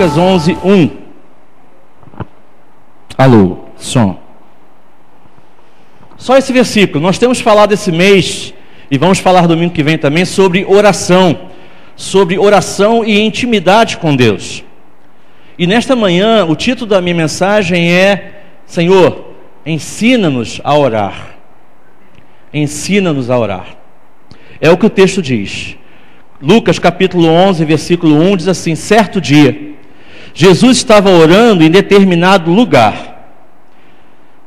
Lucas 11, 1. Alô, som. Só esse versículo. Nós temos falado esse mês, e vamos falar domingo que vem também, sobre oração e intimidade com Deus. E nesta manhã, o título da minha mensagem é: Senhor, ensina-nos a orar. Ensina-nos a orar. É o que o texto diz. Lucas capítulo 11, versículo 1 diz assim: certo dia, Jesus estava orando em determinado lugar.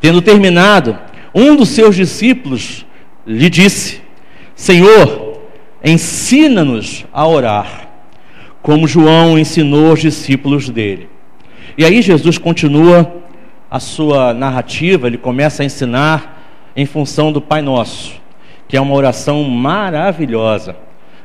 Tendo terminado, um dos seus discípulos lhe disse: Senhor, ensina-nos a orar, como João ensinou os discípulos dele. E aí Jesus continua a sua narrativa, ele começa a ensinar em função do Pai Nosso, que é uma oração maravilhosa.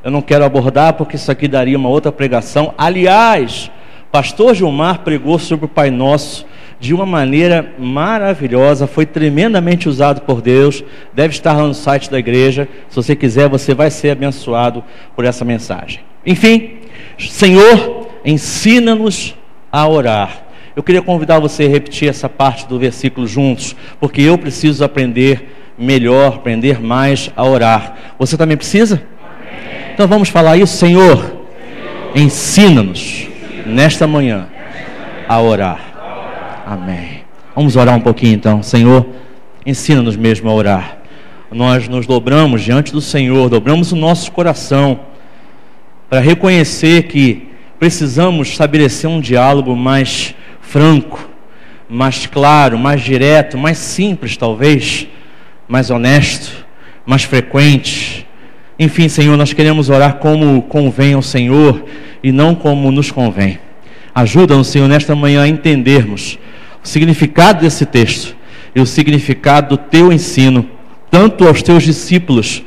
Eu não quero abordar porque isso aqui daria uma outra pregação. Aliás, pastor Gilmar pregou sobre o Pai Nosso de uma maneira maravilhosa, foi tremendamente usado por Deus, deve estar lá no site da igreja. Se você quiser, você vai ser abençoado por essa mensagem. Enfim, Senhor, ensina-nos a orar. Eu queria convidar você a repetir essa parte do versículo juntos, porque eu preciso aprender melhor, aprender mais a orar. Você também precisa? Então vamos falar isso. Senhor, ensina-nos nesta manhã a orar. Amém. Vamos orar um pouquinho então. Senhor, ensina-nos mesmo a orar. Nós nos dobramos diante do Senhor, dobramos o nosso coração para reconhecer que precisamos estabelecer um diálogo mais franco, mais claro, mais direto, mais simples talvez, mais honesto, mais frequente. Enfim, Senhor, nós queremos orar como convém ao Senhor e não como nos convém. Ajuda-nos, Senhor, nesta manhã a entendermos o significado desse texto e o significado do Teu ensino, tanto aos Teus discípulos,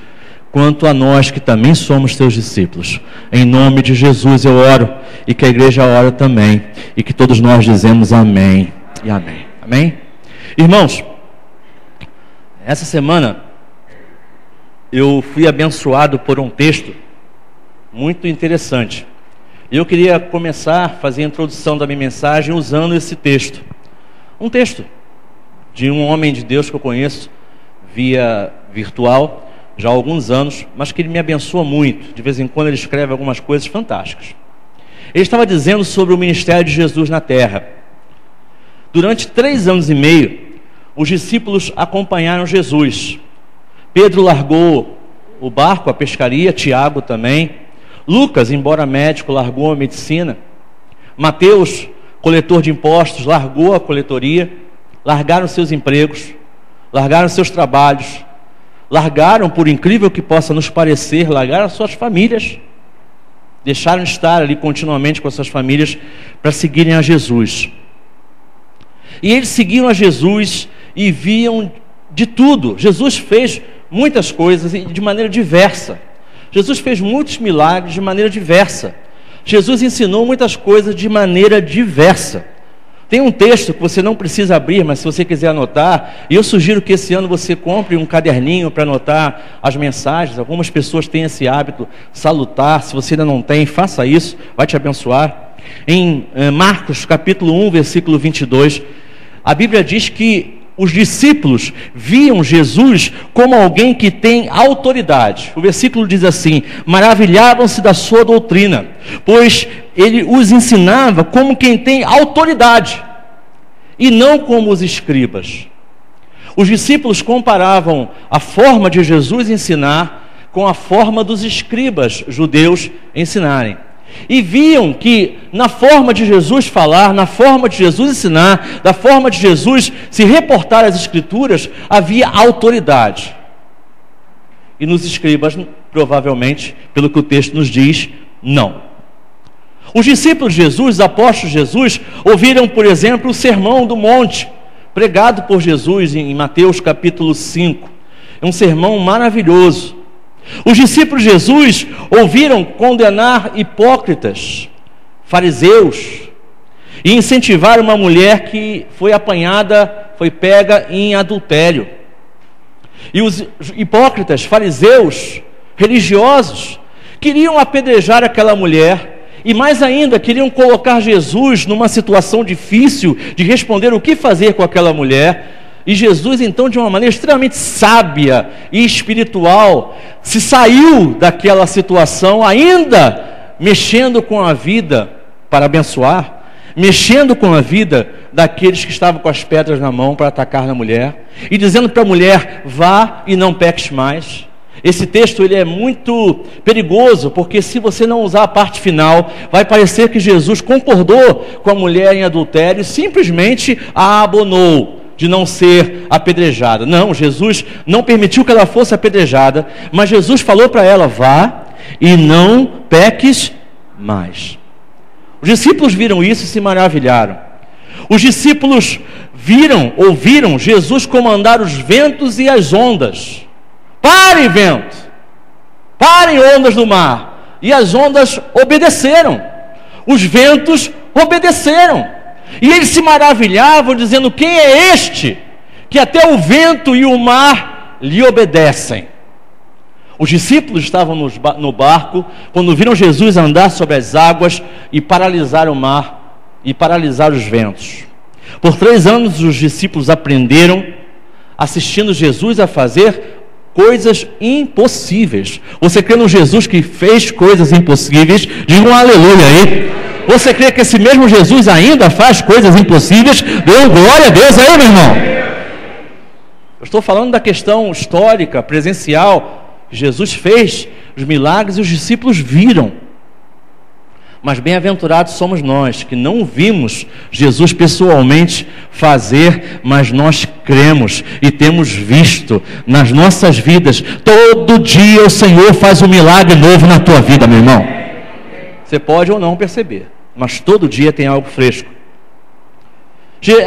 quanto a nós que também somos Teus discípulos. Em nome de Jesus eu oro, e que a igreja ora também, e que todos nós dizemos amém e amém. Amém? Irmãos, essa semana eu fui abençoado por um texto muito interessante. Eu queria começar a fazer a introdução da minha mensagem usando esse texto. Um texto de um homem de Deus que eu conheço via virtual já há alguns anos, mas que ele me abençoa muito. De vez em quando ele escreve algumas coisas fantásticas. Ele estava dizendo sobre o ministério de Jesus na terra. Durante 3 anos e meio, os discípulos acompanharam Jesus. Pedro largou o barco, a pescaria, Tiago também. Lucas, embora médico, largou a medicina. Mateus, coletor de impostos, largou a coletoria. Largaram seus empregos, largaram seus trabalhos, largaram, por incrível que possa nos parecer, largaram suas famílias. Deixaram de estar ali continuamente com as suas famílias para seguirem a Jesus. E eles seguiram a Jesus e viam de tudo. Jesus fez muitas coisas de maneira diversa. Jesus fez muitos milagres de maneira diversa. Jesus ensinou muitas coisas de maneira diversa. Tem um texto que você não precisa abrir, mas se você quiser anotar, e eu sugiro que esse ano você compre um caderninho para anotar as mensagens. Algumas pessoas têm esse hábito salutar. Se você ainda não tem, faça isso, vai te abençoar. Em Marcos capítulo 1, versículo 22, a Bíblia diz que os discípulos viam Jesus como alguém que tem autoridade. O versículo diz assim: maravilhavam-se da sua doutrina, pois ele os ensinava como quem tem autoridade, e não como os escribas. Os discípulos comparavam a forma de Jesus ensinar com a forma dos escribas judeus ensinarem. E viam que na forma de Jesus falar, na forma de Jesus ensinar, da forma de Jesus se reportar às Escrituras, havia autoridade. E nos escribas, provavelmente, pelo que o texto nos diz, não. Os discípulos de Jesus, os apóstolos de Jesus, ouviram, por exemplo, o Sermão do Monte, pregado por Jesus em Mateus capítulo 5. É um sermão maravilhoso. Os discípulos de Jesus ouviram condenar hipócritas, fariseus, e incentivar uma mulher que foi apanhada, foi pega em adultério. E os hipócritas, fariseus, religiosos, queriam apedrejar aquela mulher E mais ainda, queriam colocar Jesus numa situação difícil de responder o que fazer com aquela mulher. E Jesus, então, de uma maneira extremamente sábia e espiritual, se saiu daquela situação, ainda mexendo com a vida para abençoar, mexendo com a vida daqueles que estavam com as pedras na mão para atacar na mulher, e dizendo para a mulher: vá e não peques mais. Esse texto ele é muito perigoso, porque se você não usar a parte final, vai parecer que Jesus concordou com a mulher em adultério e simplesmente a abonou de não ser apedrejada. Não, Jesus não permitiu que ela fosse apedrejada, mas Jesus falou para ela: vá e não peques mais. Os discípulos viram isso e se maravilharam. Os discípulos ouviram Jesus comandar os ventos e as ondas. Parem, vento! Parem, ondas do mar! E as ondas obedeceram. Os ventos obedeceram. E eles se maravilhavam, dizendo: quem é este que até o vento e o mar lhe obedecem? Os discípulos estavam no barco quando viram Jesus andar sobre as águas e paralisar o mar e paralisar os ventos. Por 3 anos os discípulos aprenderam, assistindo Jesus a fazer coisas impossíveis. Você crê no Jesus que fez coisas impossíveis? Diga um aleluia aí. Você crê que esse mesmo Jesus ainda faz coisas impossíveis? Dê glória a Deus aí, meu irmão. Eu estou falando da questão histórica, presencial. Jesus fez os milagres e os discípulos viram. Mas bem-aventurados somos nós, que não vimos Jesus pessoalmente fazer, mas nós cremos e temos visto nas nossas vidas. Todo dia o Senhor faz um milagre novo na tua vida, meu irmão. Você pode ou não perceber, mas todo dia tem algo fresco.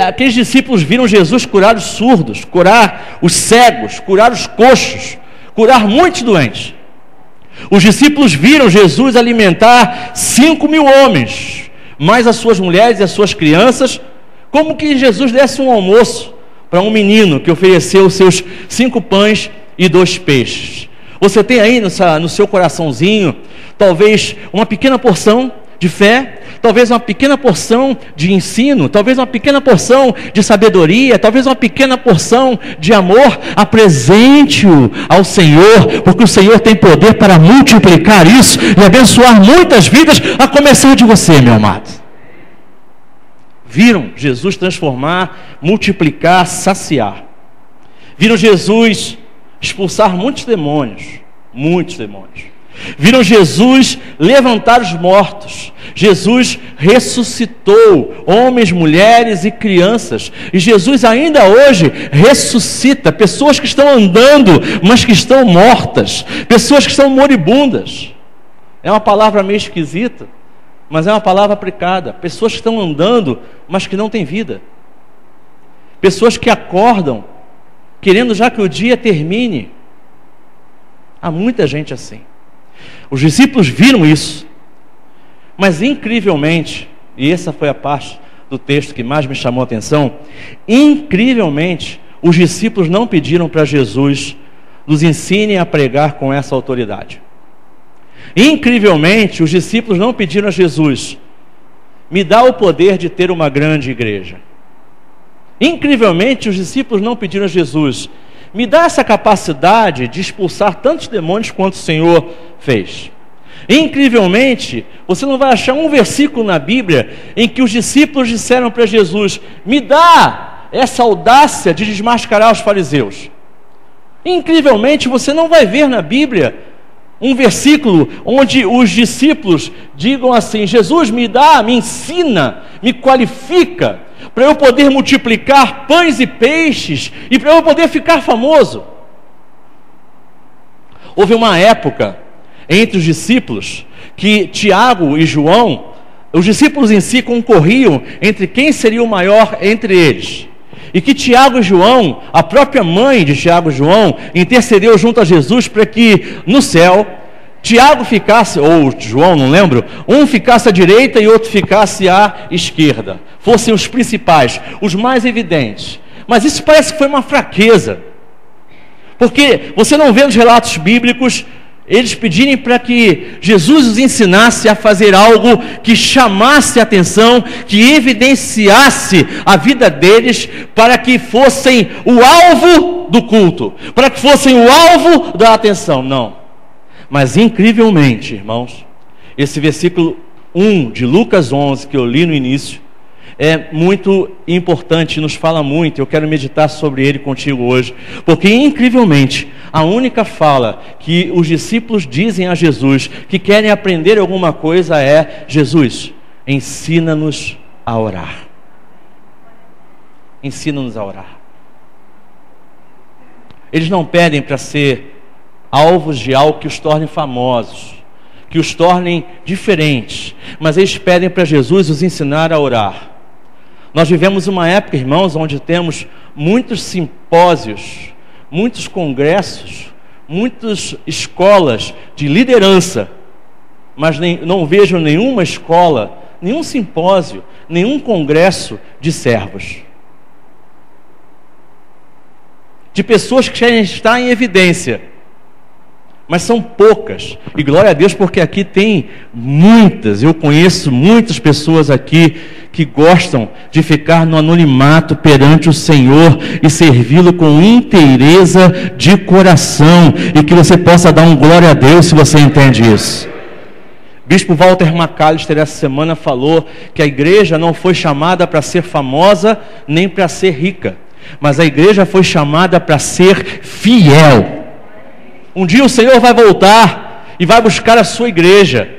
Aqueles discípulos viram Jesus curar os surdos, curar os cegos, curar os coxos, curar muitos doentes. Os discípulos viram Jesus alimentar 5.000 homens, mais as suas mulheres e as suas crianças, como que Jesus desse um almoço para um menino que ofereceu os seus 5 pães e 2 peixes. Você tem aí no seu coraçãozinho, talvez uma pequena porção de fé, talvez uma pequena porção de ensino, talvez uma pequena porção de sabedoria, talvez uma pequena porção de amor. Apresente-o ao Senhor, porque o Senhor tem poder para multiplicar isso e abençoar muitas vidas, a começar de você, meu amado. Viram Jesus transformar, multiplicar, saciar. Viram Jesus expulsar muitos demônios. Viram Jesus levantar os mortos. Jesus ressuscitou homens, mulheres e crianças. E Jesus ainda hoje ressuscita pessoas que estão andando, mas que estão mortas, pessoas que estão moribundas. É uma palavra meio esquisita, mas é uma palavra aplicada. Pessoas que estão andando, mas que não têm vida. Pessoas que acordam querendo já que o dia termine. Há muita gente assim. Os discípulos viram isso, mas incrivelmente, e essa foi a parte do texto que mais me chamou a atenção, incrivelmente, os discípulos não pediram para Jesus: nos ensine a pregar com essa autoridade. Incrivelmente, os discípulos não pediram a Jesus: me dá o poder de ter uma grande igreja. Incrivelmente, os discípulos não pediram a Jesus: me dá essa capacidade de expulsar tantos demônios quanto o Senhor fez. Incrivelmente, você não vai achar um versículo na Bíblia em que os discípulos disseram para Jesus: me dá essa audácia de desmascarar os fariseus. Incrivelmente, você não vai ver na Bíblia um versículo onde os discípulos digam assim: Jesus, me dá, me ensina, me qualifica para eu poder multiplicar pães e peixes e para eu poder ficar famoso. Houve uma época entre os discípulos que Tiago e João, os discípulos em si concorriam entre quem seria o maior entre eles. E que Tiago e João, a própria mãe de Tiago e João, intercedeu junto a Jesus para que no céu Tiago ficasse, ou João, não lembro, um ficasse à direita e outro ficasse à esquerda. Fossem os principais, os mais evidentes. Mas isso parece que foi uma fraqueza. Porque você não vê nos relatos bíblicos eles pedirem para que Jesus os ensinasse a fazer algo que chamasse a atenção, que evidenciasse a vida deles, para que fossem o alvo do culto, para que fossem o alvo da atenção. Não. Mas incrivelmente, irmãos, esse versículo 1 de Lucas 11, que eu li no início, é muito importante, nos fala muito. Eu quero meditar sobre ele contigo hoje, porque incrivelmente a única fala que os discípulos dizem a Jesus que querem aprender alguma coisa é: Jesus, ensina-nos a orar. Ensina-nos a orar. Eles não pedem para ser alvos de algo que os torne famosos, que os tornem diferentes, mas eles pedem para Jesus os ensinar a orar. Nós vivemos uma época, irmãos, onde temos muitos simpósios, muitos congressos, muitas escolas de liderança, mas não vejo nenhuma escola, nenhum simpósio, nenhum congresso de servos, de pessoas que querem estar em evidência, mas são poucas. E glória a Deus, porque aqui tem muitas, eu conheço muitas pessoas aqui que gostam de ficar no anonimato perante o Senhor e servi-lo com inteireza de coração, e que você possa dar um glória a Deus se você entende isso. Bispo Walter McAllister essa semana falou que a igreja não foi chamada para ser famosa nem para ser rica, mas a igreja foi chamada para ser fiel. Um dia o Senhor vai voltar e vai buscar a sua igreja,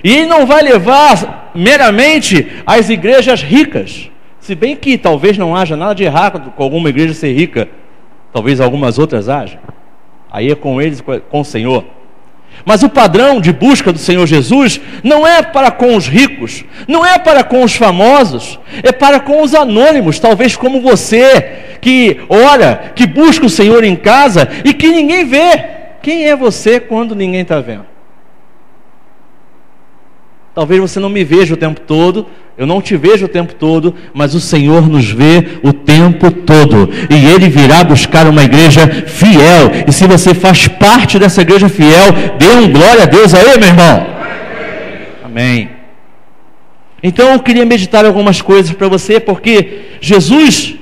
e Ele não vai levar meramente as igrejas ricas, se bem que talvez não haja nada de errado com alguma igreja ser rica, talvez algumas outras haja, aí é com eles, com o Senhor. Mas o padrão de busca do Senhor Jesus não é para com os ricos, não é para com os famosos, é para com os anônimos, talvez como você, que ora, que busca o Senhor em casa e que ninguém vê. Quem é você quando ninguém está vendo? Talvez você não me veja o tempo todo, eu não te vejo o tempo todo, mas o Senhor nos vê o tempo todo, e Ele virá buscar uma igreja fiel. E se você faz parte dessa igreja fiel, dê um glória a Deus aí, meu irmão. Amém. Então eu queria meditar algumas coisas para você, porque Jesus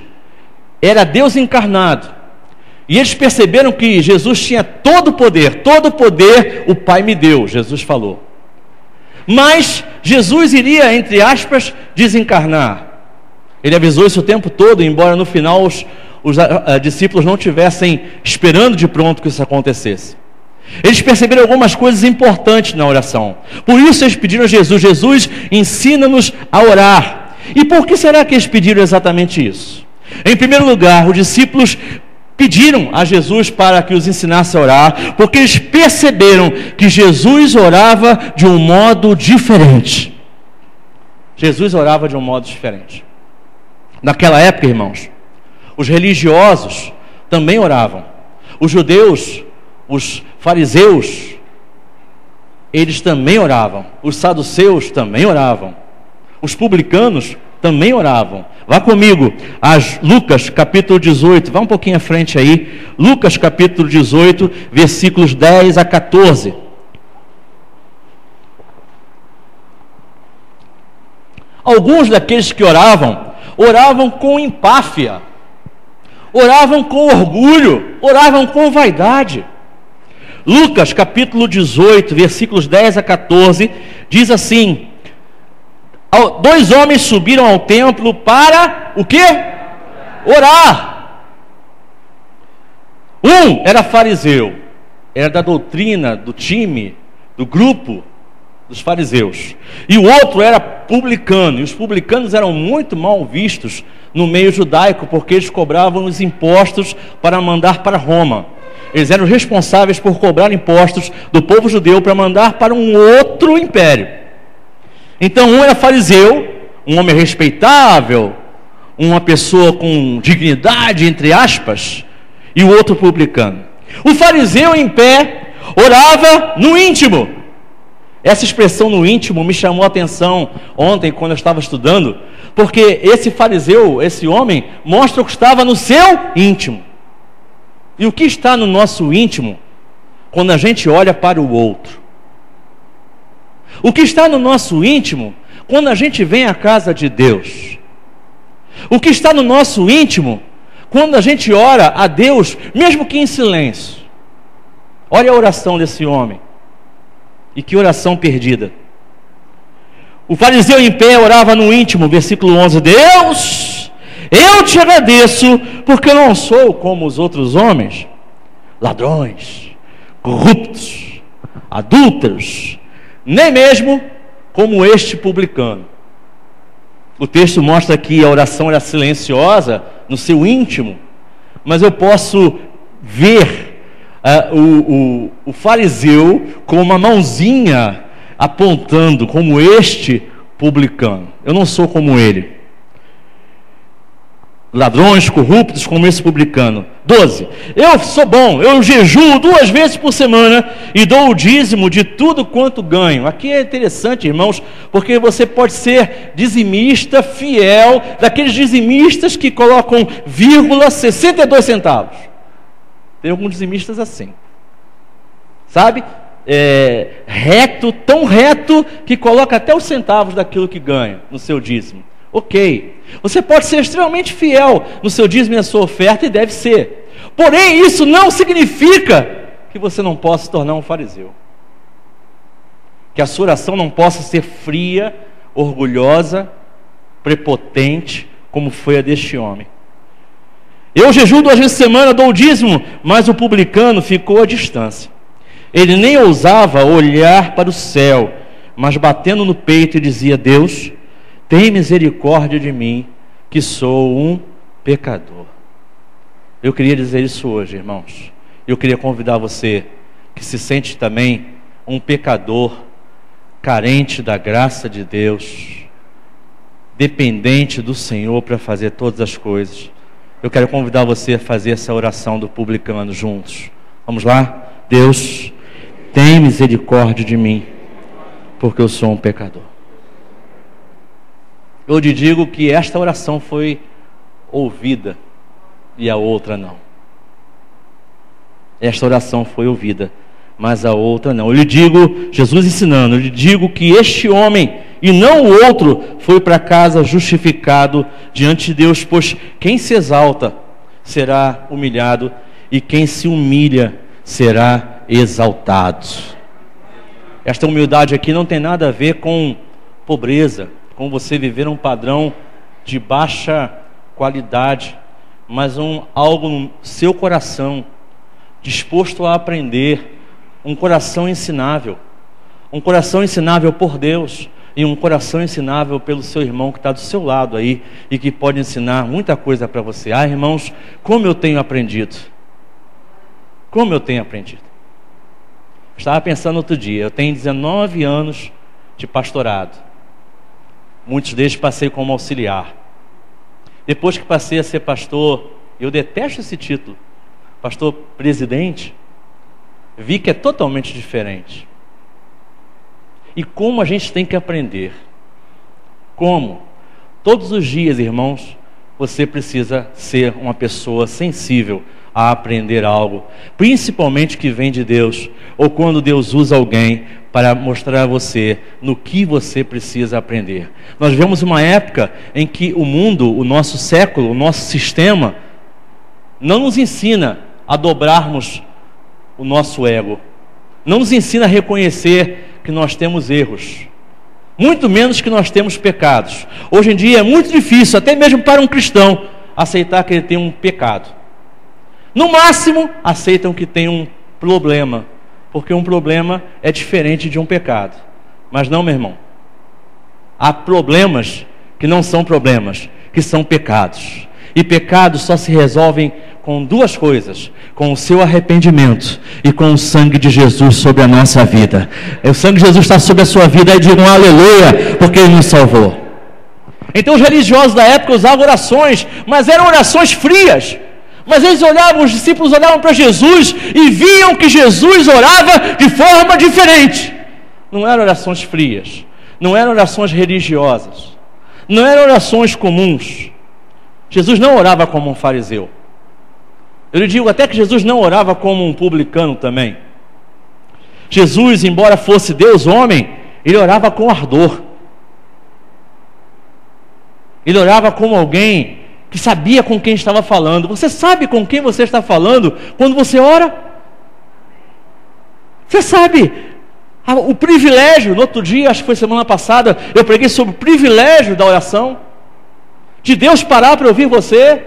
era Deus encarnado, e eles perceberam que Jesus tinha todo o poder o Pai me deu, Jesus falou. Mas Jesus iria, entre aspas, desencarnar. Ele avisou isso o tempo todo, embora no final os discípulos não estivessem esperando de pronto que isso acontecesse. Eles perceberam algumas coisas importantes na oração. Por isso eles pediram a Jesus: Jesus, ensina-nos a orar. E por que será que eles pediram exatamente isso? Em primeiro lugar, os discípulos pediram a Jesus para que os ensinasse a orar, porque eles perceberam que Jesus orava de um modo diferente. Jesus orava de um modo diferente. Naquela época, irmãos, os religiosos também oravam. Os judeus, os fariseus, eles também oravam. Os saduceus também oravam. Os publicanos também oravam. Vá comigo a Lucas capítulo 18, vá um pouquinho à frente aí. Lucas capítulo 18, versículos 10 a 14. Alguns daqueles que oravam com empáfia, oravam com orgulho, oravam com vaidade. Lucas capítulo 18, versículos 10 a 14, diz assim: 2 homens subiram ao templo para o quê? Orar. Um era fariseu, era da doutrina, do time, do grupo dos fariseus. E o outro era publicano. E os publicanos eram muito mal vistos no meio judaico, porque eles cobravam os impostos para mandar para Roma. Eles eram responsáveis por cobrar impostos do povo judeu para mandar para um outro império. Então um era fariseu, um homem respeitável, uma pessoa com dignidade, entre aspas, e o outro publicano. O fariseu em pé orava no íntimo. Essa expressão no íntimo me chamou a atenção ontem quando eu estava estudando, porque esse fariseu, esse homem, mostra o que estava no seu íntimo. E o que está no nosso íntimo quando a gente olha para o outro. O que está no nosso íntimo, quando a gente vem à casa de Deus. O que está no nosso íntimo, quando a gente ora a Deus, mesmo que em silêncio. Olha a oração desse homem. E que oração perdida. O fariseu em pé orava no íntimo, versículo 11. Deus, eu te agradeço, porque eu não sou como os outros homens, ladrões, corruptos, adúlteros, nem mesmo como este publicano. O texto mostra que a oração era silenciosa no seu íntimo, mas eu posso ver o fariseu com uma mãozinha apontando como este publicano. Eu não sou como ele. Ladrões, corruptos, como esse publicano. 12. Eu sou bom, eu jejuo 2 vezes por semana e dou o dízimo de tudo quanto ganho. Aqui é interessante, irmãos, porque você pode ser dizimista fiel, daqueles dizimistas que colocam vírgula 62 centavos. Tem alguns dizimistas assim, sabe? Reto, tão reto que coloca até os centavos daquilo que ganha no seu dízimo. Ok, você pode ser extremamente fiel no seu dízimo e na sua oferta, e deve ser. Porém, isso não significa que você não possa se tornar um fariseu, que a sua oração não possa ser fria, orgulhosa, prepotente, como foi a deste homem. Eu jejuo 2 vezes por semana, dou o dízimo, mas o publicano ficou à distância. Ele nem ousava olhar para o céu, mas batendo no peito dizia: Deus, tem misericórdia de mim, que sou um pecador. Eu queria dizer isso hoje, irmãos. Eu queria convidar você, que se sente também um pecador, carente da graça de Deus, dependente do Senhor para fazer todas as coisas. Eu quero convidar você a fazer essa oração do publicano juntos. Vamos lá? Deus, tem misericórdia de mim, porque eu sou um pecador. Eu te digo que esta oração foi ouvida e a outra não. Esta oração foi ouvida, mas a outra não. Eu lhe digo, Jesus ensinando, eu lhe digo que este homem e não o outro foi para casa justificado diante de Deus, pois quem se exalta será humilhado e quem se humilha será exaltado. Esta humildade aqui não tem nada a ver com pobreza, com você viver um padrão de baixa qualidade, mas algo no seu coração, disposto a aprender, um coração ensinável por Deus, e um coração ensinável pelo seu irmão que está do seu lado aí, e que pode ensinar muita coisa para você. Irmãos, como eu tenho aprendido, estava pensando outro dia, eu tenho 19 anos de pastorado, muitos deles passei como auxiliar. Depois que passei a ser pastor, eu detesto esse título, pastor presidente, vi que é totalmente diferente. E como a gente tem que aprender? Como? Todos os dias, irmãos, você precisa ser uma pessoa sensível a aprender algo, principalmente que vem de Deus, ou quando Deus usa alguém para mostrar a você no que você precisa aprender. Nós vivemos uma época em que o mundo, o nosso século, o nosso sistema, não nos ensina a dobrarmos o nosso ego, não nos ensina a reconhecer que nós temos erros, muito menos que nós temos pecados. Hoje em dia é muito difícil, até mesmo para um cristão, aceitar que ele tem um pecado. No máximo, aceitam que tem um problema, porque um problema é diferente de um pecado. Mas não, meu irmão, há problemas que não são problemas, que são pecados. E pecados só se resolvem com 2 coisas: com o seu arrependimento e com o sangue de Jesus sobre a nossa vida. O sangue de Jesus está sobre a sua vida, e digam aleluia, porque Ele nos salvou. Então os religiosos da época usavam orações, mas eram orações frias. Mas eles olhavam, os discípulos olhavam para Jesus e viam que Jesus orava de forma diferente. Não eram orações frias, não eram orações religiosas, não eram orações comuns. Jesus não orava como um fariseu. Eu lhe digo até que Jesus não orava como um publicano também. Jesus, embora fosse Deus homem, ele orava com ardor. Ele orava como alguém que sabia com quem estava falando. Você sabe com quem você está falando quando você ora? Você sabe o privilégio. No outro dia, acho que foi semana passada, eu preguei sobre o privilégio da oração, de Deus parar para ouvir você.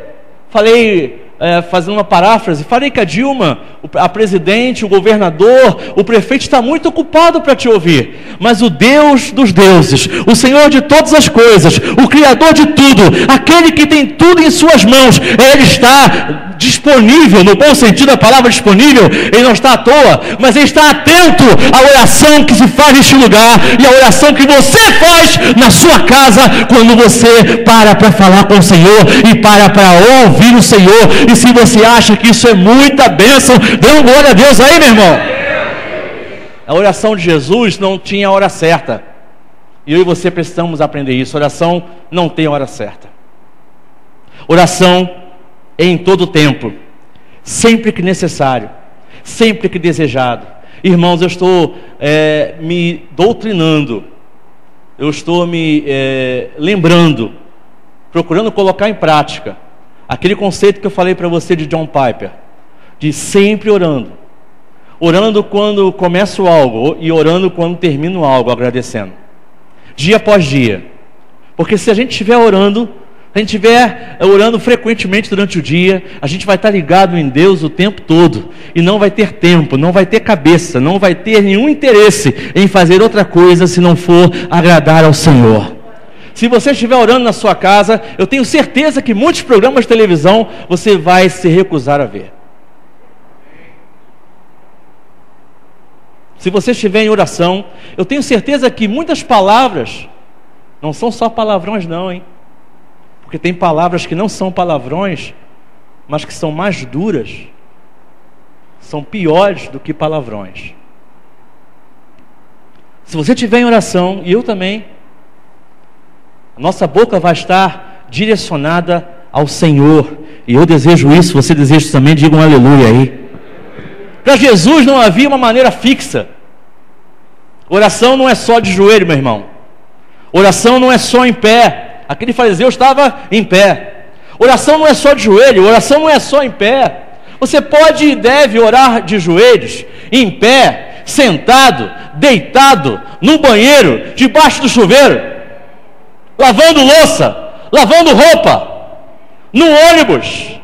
Falei, fazendo uma paráfrase, falei que a Dilma, a presidente, o governador, o prefeito está muito ocupado para te ouvir, mas o Deus dos deuses, o Senhor de todas as coisas, o Criador de tudo, aquele que tem tudo em suas mãos, Ele está disponível, no bom sentido da palavra disponível. Ele não está à toa, mas Ele está atento à oração que se faz neste lugar, e à oração que você faz na sua casa, quando você para falar com o Senhor, e para ouvir o Senhor. E se você acha que isso é muita bênção, dê uma glória a Deus aí, meu irmão. A oração de Jesus não tinha a hora certa, e eu e você precisamos aprender isso. Oração não tem a hora certa. Oração é em todo tempo, sempre que necessário, sempre que desejado. Irmãos, eu estou me doutrinando, eu estou me lembrando, procurando colocar em prática aquele conceito que eu falei para você de John Piper, de sempre orando. Orando quando começo algo e orando quando termino algo, agradecendo. Dia após dia. Porque se a gente estiver orando, a gente estiver orando frequentemente durante o dia, a gente vai estar ligado em Deus o tempo todo, e não vai ter tempo, não vai ter cabeça, não vai ter nenhum interesse em fazer outra coisa se não for agradar ao Senhor. Se você estiver orando na sua casa, eu tenho certeza que muitos programas de televisão você vai se recusar a ver. Se você estiver em oração, eu tenho certeza que muitas palavras, não são só palavrões não, hein? Porque tem palavras que não são palavrões, mas que são mais duras, são piores do que palavrões. Se você estiver em oração, e eu também, a nossa boca vai estar direcionada ao Senhor, e eu desejo isso, você deseja isso também, diga um aleluia aí. Para Jesus não havia uma maneira fixa. Oração não é só de joelho, meu irmão. Oração não é só em pé. Aquele fariseu estava em pé. Oração não é só de joelho, oração não é só em pé. Você pode e deve orar de joelhos, em pé, sentado, deitado, no banheiro, debaixo do chuveiro, lavando louça, lavando roupa, no ônibus.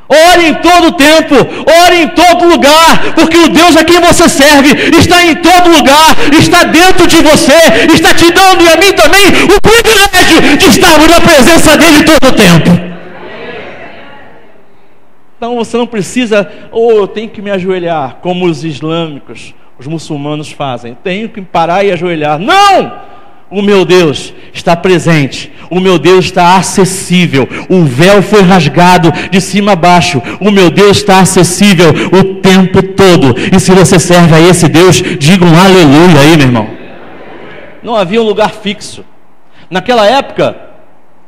Ore em todo tempo, ore em todo lugar, porque o Deus a quem você serve está em todo lugar, está dentro de você, está te dando e a mim também o privilégio de estarmos na presença dele todo o tempo. Então você não precisa, eu tenho que me ajoelhar, como os islâmicos, os muçulmanos fazem, tenho que parar e ajoelhar. Não! O meu Deus está presente, o meu Deus está acessível, o véu foi rasgado de cima a baixo, o meu Deus está acessível o tempo todo. E se você serve a esse Deus, diga um aleluia aí, meu irmão. Não havia um lugar fixo. Naquela época,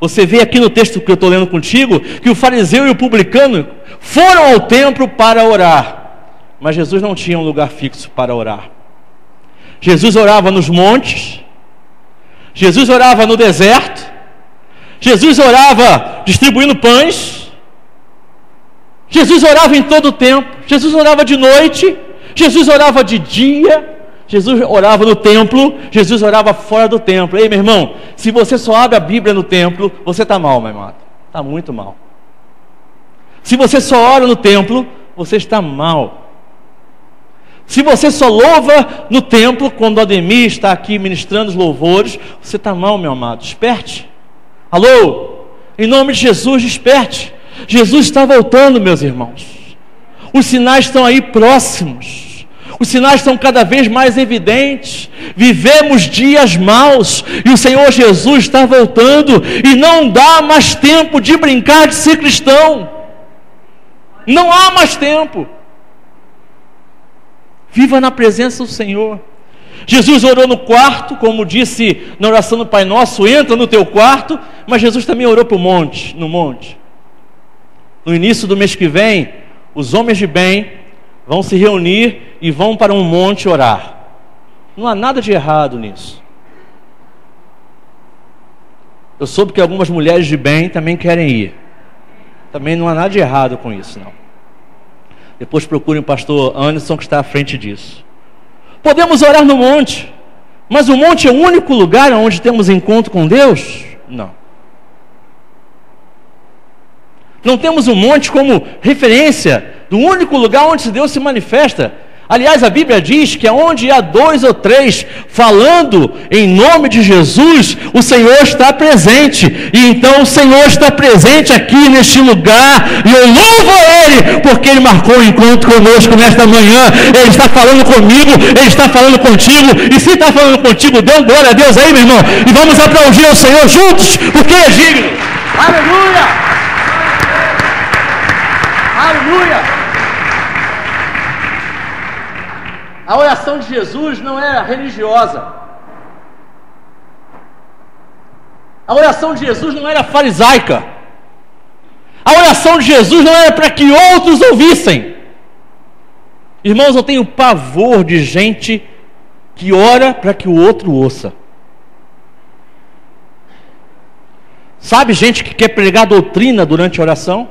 você vê aqui no texto que eu estou lendo contigo, que o fariseu e o publicano foram ao templo para orar, mas Jesus não tinha um lugar fixo para orar. Jesus orava nos montes, Jesus orava no deserto, Jesus orava distribuindo pães, Jesus orava em todo o tempo, Jesus orava de noite, Jesus orava de dia, Jesus orava no templo, Jesus orava fora do templo. Ei, meu irmão, se você só abre a Bíblia no templo, você está mal, meu irmão, está muito mal. Se você só ora no templo, você está mal. Se você só louva no templo, quando o Ademir está aqui ministrando os louvores, você está mal, meu amado. Desperte. Alô? Em nome de Jesus, desperte. Jesus está voltando, meus irmãos. Os sinais estão aí próximos. Os sinais estão cada vez mais evidentes. Vivemos dias maus e o Senhor Jesus está voltando. E não dá mais tempo de brincar de ser cristão. Não há mais tempo. Viva na presença do Senhor. Jesus orou no quarto, como disse na oração do Pai Nosso, entra no teu quarto, mas Jesus também orou para o monte, no monte. No início do mês que vem, os homens de bem vão se reunir e vão para um monte orar. Não há nada de errado nisso. Eu soube que algumas mulheres de bem também querem ir. Também não há nada de errado com isso, não. Depois procurem o pastor Anderson, que está à frente disso. Podemos orar no monte, mas o monte é o único lugar onde temos encontro com Deus? Não. Não temos um monte como referência do único lugar onde Deus se manifesta. Aliás, a Bíblia diz que onde há 2 ou 3 falando em nome de Jesus, o Senhor está presente. E então o Senhor está presente aqui neste lugar. E eu louvo a Ele, porque Ele marcou um encontro conosco nesta manhã. Ele está falando comigo, Ele está falando contigo. E se está falando contigo, dê glória a Deus aí, meu irmão. E vamos aplaudir ao Senhor juntos, porque Ele é digno. Aleluia! Aleluia! A oração de Jesus não era religiosa. A oração de Jesus não era farisaica. A oração de Jesus não era para que outros ouvissem. Irmãos, eu tenho pavor de gente que ora para que o outro ouça. Sabe gente que quer pregar doutrina durante a oração?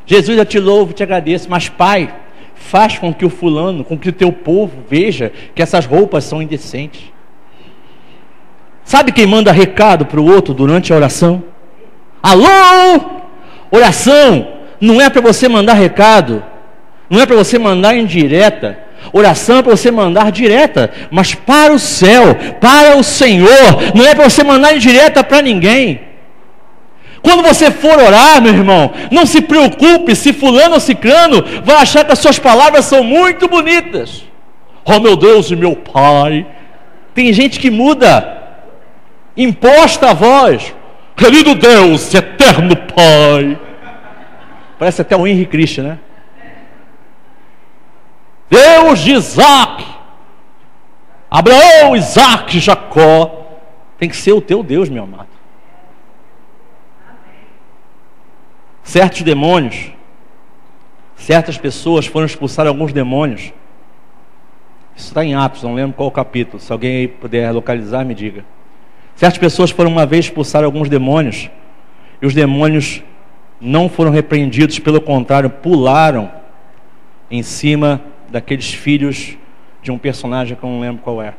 Jesus, eu te louvo, te agradeço, mas Pai, faz com que o fulano, com que o teu povo veja que essas roupas são indecentes. Sabe quem manda recado para o outro durante a oração? Alô? Oração não é para você mandar recado, não é para você mandar indireta. Oração é para você mandar direta, mas para o céu, para o Senhor. Não é para você mandar indireta para ninguém. Quando você for orar, meu irmão, não se preocupe se fulano ou ciclano vai achar que as suas palavras são muito bonitas. Oh meu Deus e meu Pai. Tem gente que muda, imposta a voz. Querido Deus, eterno Pai. Parece até o Henrique Cristo, né? Deus de Isaac, Abraão, Isaac, Jacó. Tem que ser o teu Deus, meu amado. Certos demônios, certas pessoas foram expulsar alguns demônios. Isso está em Atos, não lembro qual o capítulo. Se alguém aí puder localizar, me diga. Certas pessoas foram uma vez expulsar alguns demônios, e os demônios não foram repreendidos, pelo contrário, pularam em cima daqueles filhos de um personagem que eu não lembro qual é.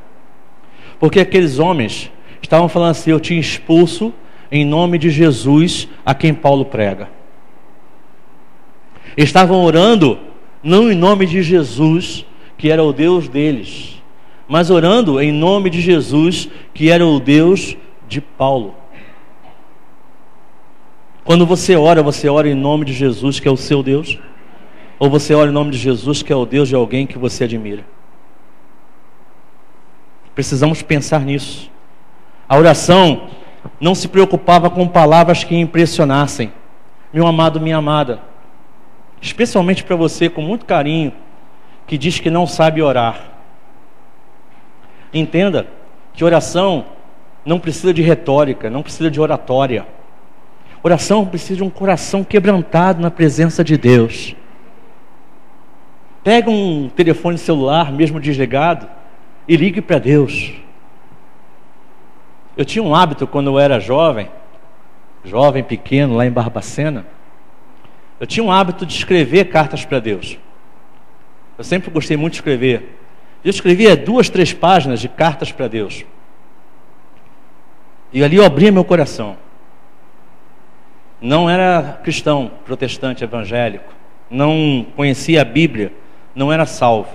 Porque aqueles homens estavam falando assim: eu te expulso em nome de Jesus, a quem Paulo prega. Estavam orando não em nome de Jesus, que era o Deus deles, mas orando em nome de Jesus, que era o Deus de Paulo. Quando você ora em nome de Jesus, que é o seu Deus? Ou você ora em nome de Jesus, que é o Deus de alguém que você admira? Precisamos pensar nisso. A oração não se preocupava com palavras que impressionassem. Meu amado, minha amada, especialmente para você, com muito carinho, que diz que não sabe orar. Entenda que oração não precisa de retórica, não precisa de oratória. Oração precisa de um coração quebrantado na presença de Deus. Pega um telefone celular, mesmo desligado, e ligue para Deus. Eu tinha um hábito quando eu era jovem pequeno, lá em Barbacena. Eu tinha um hábito de escrever cartas para Deus. Eu sempre gostei muito de escrever. Eu escrevia 2, 3 páginas de cartas para Deus. E ali eu abria meu coração. Não era cristão, protestante, evangélico. Não conhecia a Bíblia. Não era salvo.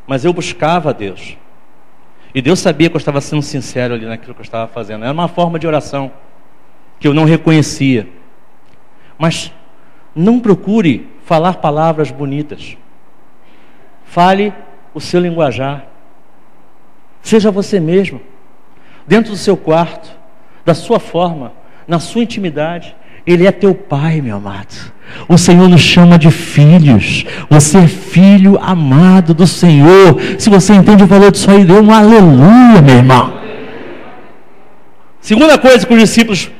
Mas eu buscava a Deus. E Deus sabia que eu estava sendo sincero ali naquilo que eu estava fazendo. Era uma forma de oração que eu não reconhecia. Mas não procure falar palavras bonitas. Fale o seu linguajar. Seja você mesmo. Dentro do seu quarto, da sua forma, na sua intimidade. Ele é teu Pai, meu amado. O Senhor nos chama de filhos. Você é filho amado do Senhor. Se você entende o valor disso aí, dê um aleluia, meu irmão. Segunda coisa que os discípulos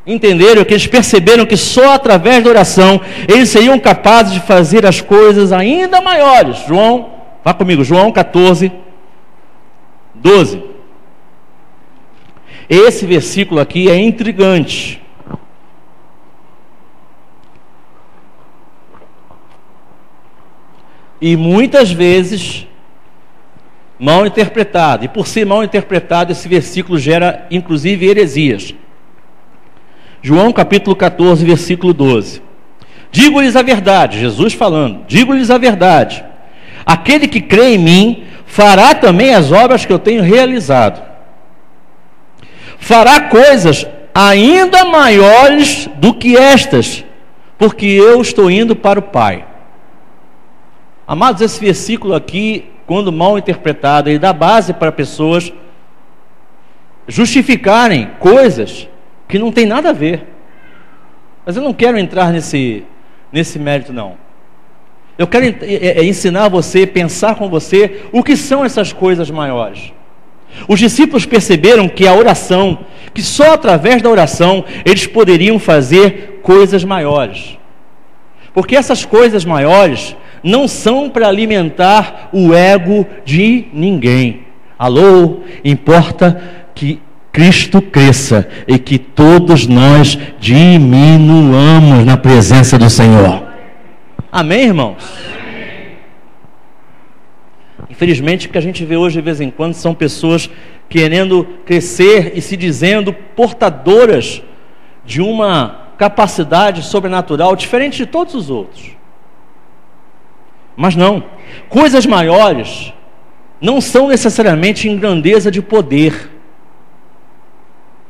entenderam, que eles perceberam que só através da oração eles seriam capazes de fazer as coisas ainda maiores. João, vá comigo, João 14, 12. Esse versículo aqui é intrigante. E muitas vezes mal interpretado. E por ser mal interpretado, esse versículo gera inclusive heresias. João capítulo 14, versículo 12. Digo-lhes a verdade, Jesus falando, digo-lhes a verdade. Aquele que crê em mim fará também as obras que eu tenho realizado. Fará coisas ainda maiores do que estas, porque eu estou indo para o Pai. Amados, esse versículo aqui, quando mal interpretado, ele dá base para pessoas justificarem coisas que não tem nada a ver. Mas eu não quero entrar nesse mérito, não. Eu quero ensinar você, pensar com você, o que são essas coisas maiores. Os discípulos perceberam que a oração, que só através da oração, eles poderiam fazer coisas maiores. Porque essas coisas maiores não são para alimentar o ego de ninguém. Alô, importa que Cristo cresça e que todos nós diminuamos na presença do Senhor. Amém, irmãos? Infelizmente, o que a gente vê hoje de vez em quando são pessoas querendo crescer e se dizendo portadoras de uma capacidade sobrenatural diferente de todos os outros. Mas não, coisas maiores não são necessariamente em grandeza de poder,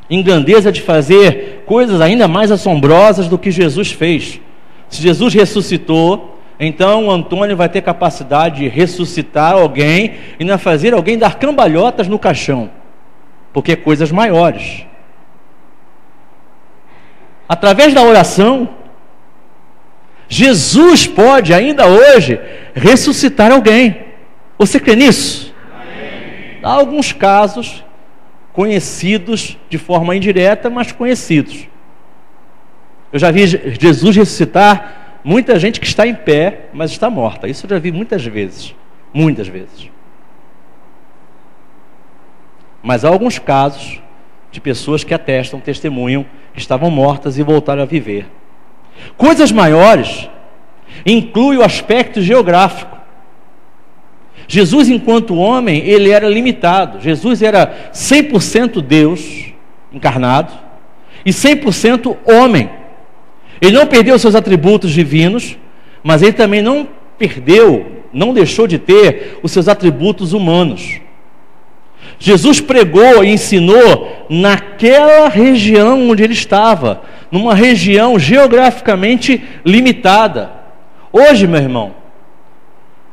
em grandeza de fazer coisas ainda mais assombrosas do que Jesus fez. Se Jesus ressuscitou, então o Antônio vai ter capacidade de ressuscitar alguém e não fazer alguém dar cambalhotas no caixão, porque coisas maiores. Através da oração, Jesus pode ainda hoje ressuscitar alguém. Você crê nisso? Amém. Há alguns casos conhecidos de forma indireta, mas conhecidos. Eu já vi Jesus ressuscitar muita gente que está em pé, mas está morta. Isso eu já vi muitas vezes. Muitas vezes. Mas há alguns casos de pessoas que atestam, testemunham, que estavam mortas e voltaram a viver. Coisas maiores inclui o aspecto geográfico. Jesus, enquanto homem, ele era limitado. Jesus era 100% Deus encarnado e 100% homem. Ele não perdeu seus atributos divinos, mas ele também não deixou de ter os seus atributos humanos. Jesus pregou e ensinou naquela região onde ele estava, numa região geograficamente limitada. Hoje, meu irmão,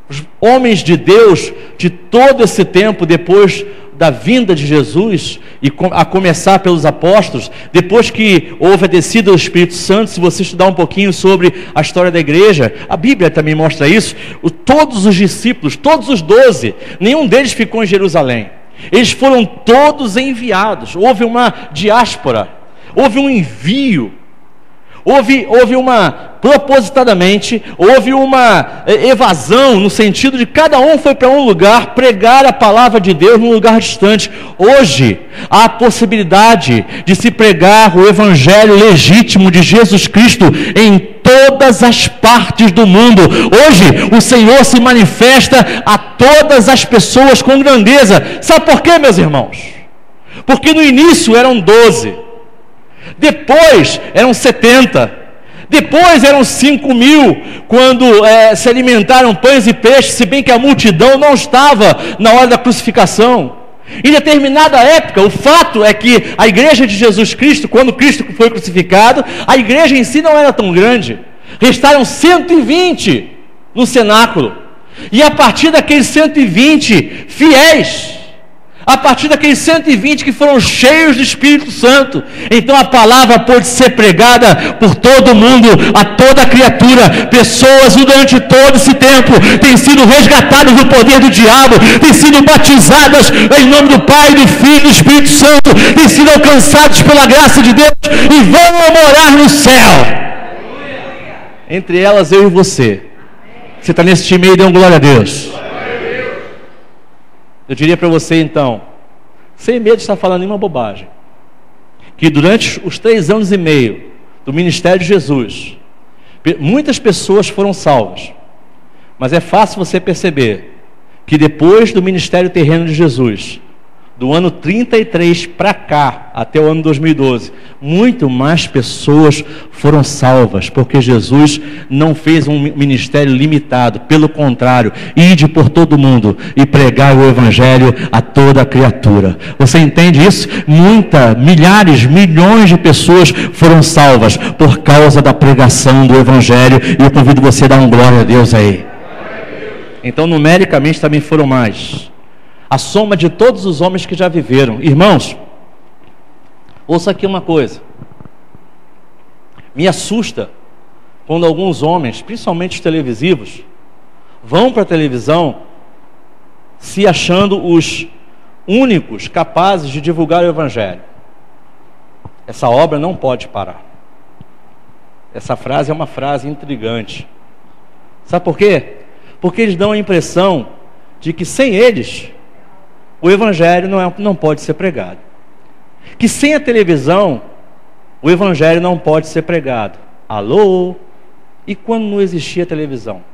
os homens de Deus de todo esse tempo, depois da vinda de Jesus, e a começar pelos apóstolos, depois que houve a descida do Espírito Santo, se você estudar um pouquinho sobre a história da igreja, a Bíblia também mostra isso, todos os discípulos, todos os 12, nenhum deles ficou em Jerusalém. Eles foram todos enviados. Houve uma diáspora, houve um envio, houve uma, propositadamente, houve uma evasão, no sentido de cada um foi para um lugar pregar a palavra de Deus num lugar distante. Hoje, há a possibilidade de se pregar o evangelho legítimo de Jesus Cristo em todas as partes do mundo. Hoje, o Senhor se manifesta a todas as pessoas com grandeza. Sabe por quê, meus irmãos? Porque no início eram 12, depois eram 70, depois eram 5.000, quando se alimentaram pães e peixes, se bem que a multidão não estava na hora da crucificação. Em determinada época, o fato é que a igreja de Jesus Cristo, quando Cristo foi crucificado, a igreja em si não era tão grande. Restaram 120 no cenáculo. E a partir daqueles 120 fiéis, a partir daqueles 120 que foram cheios do Espírito Santo. Então a palavra pôde ser pregada por todo mundo, a toda criatura. Pessoas durante todo esse tempo têm sido resgatadas do poder do diabo, têm sido batizadas em nome do Pai, do Filho e do Espírito Santo, têm sido alcançados pela graça de Deus e vão morar no céu. Entre elas eu e você. Você está nesse time aí, dê um glória a Deus. Eu diria para você então, sem medo de estar falando nenhuma bobagem, que durante os 3 anos e meio do ministério de Jesus, muitas pessoas foram salvas, mas é fácil você perceber que depois do ministério terreno de Jesus, do ano 33 para cá, até o ano 2012, muito mais pessoas foram salvas, porque Jesus não fez um ministério limitado, pelo contrário, ide por todo mundo e pregai o Evangelho a toda criatura. Você entende isso? Milhares, milhões de pessoas foram salvas por causa da pregação do Evangelho, e eu convido você a dar um glória a Deus aí. Então, numericamente também foram mais. A soma de todos os homens que já viveram. Irmãos, ouça aqui uma coisa. Me assusta quando alguns homens, principalmente os televisivos, vão para a televisão se achando os únicos capazes de divulgar o Evangelho. Essa obra não pode parar. Essa frase é uma frase intrigante. Sabe por quê? Porque eles dão a impressão de que sem eles o Evangelho não pode ser pregado. Que sem a televisão, o Evangelho não pode ser pregado. Alô? E quando não existia televisão?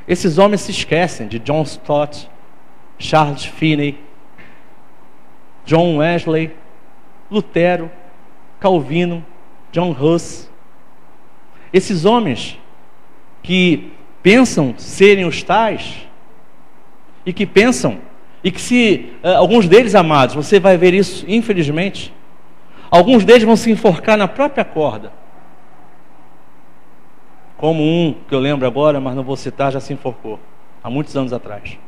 Esses homens se esquecem de John Stott, Charles Finney, John Wesley, Lutero, Calvino, John Hus. Esses homens que pensam serem os tais, e que pensam, e que se alguns deles, amados, você vai ver isso, infelizmente, alguns deles vão se enforcar na própria corda, como um que eu lembro agora, mas não vou citar, já se enforcou há muitos anos atrás.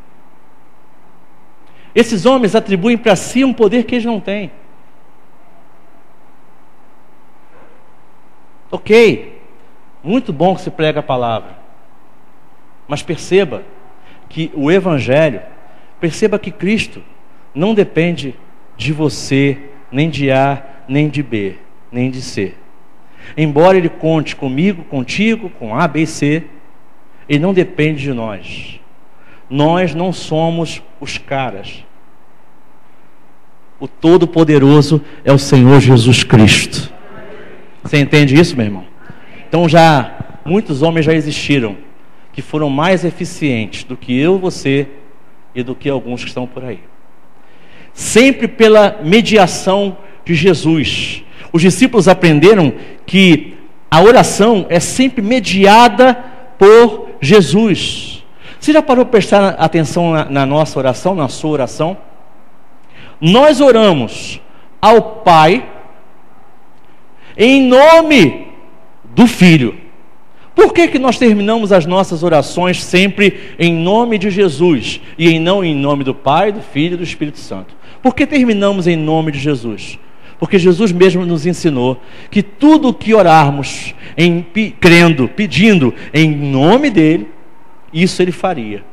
Esses homens atribuem para si um poder que eles não têm. Ok, muito bom que se prega a palavra, mas perceba que o Evangelho, perceba que Cristo não depende de você, nem de A, nem de B, nem de C. Embora Ele conte comigo, contigo, com A, B e C, Ele não depende de nós. Nós não somos os caras. O Todo-Poderoso é o Senhor Jesus Cristo. Você entende isso, meu irmão? Então muitos homens já existiram que foram mais eficientes do que eu, você e do que alguns que estão por aí. Sempre pela mediação de Jesus. Os discípulos aprenderam que a oração é sempre mediada por Jesus. Você já parou para prestar atenção na nossa oração, na sua oração? Nós oramos ao Pai em nome do Filho. Por que nós terminamos as nossas orações sempre em nome de Jesus e não em nome do Pai, do Filho e do Espírito Santo? Por que terminamos em nome de Jesus? Porque Jesus mesmo nos ensinou que tudo o que orarmos, crendo, pedindo em nome dEle, isso Ele faria.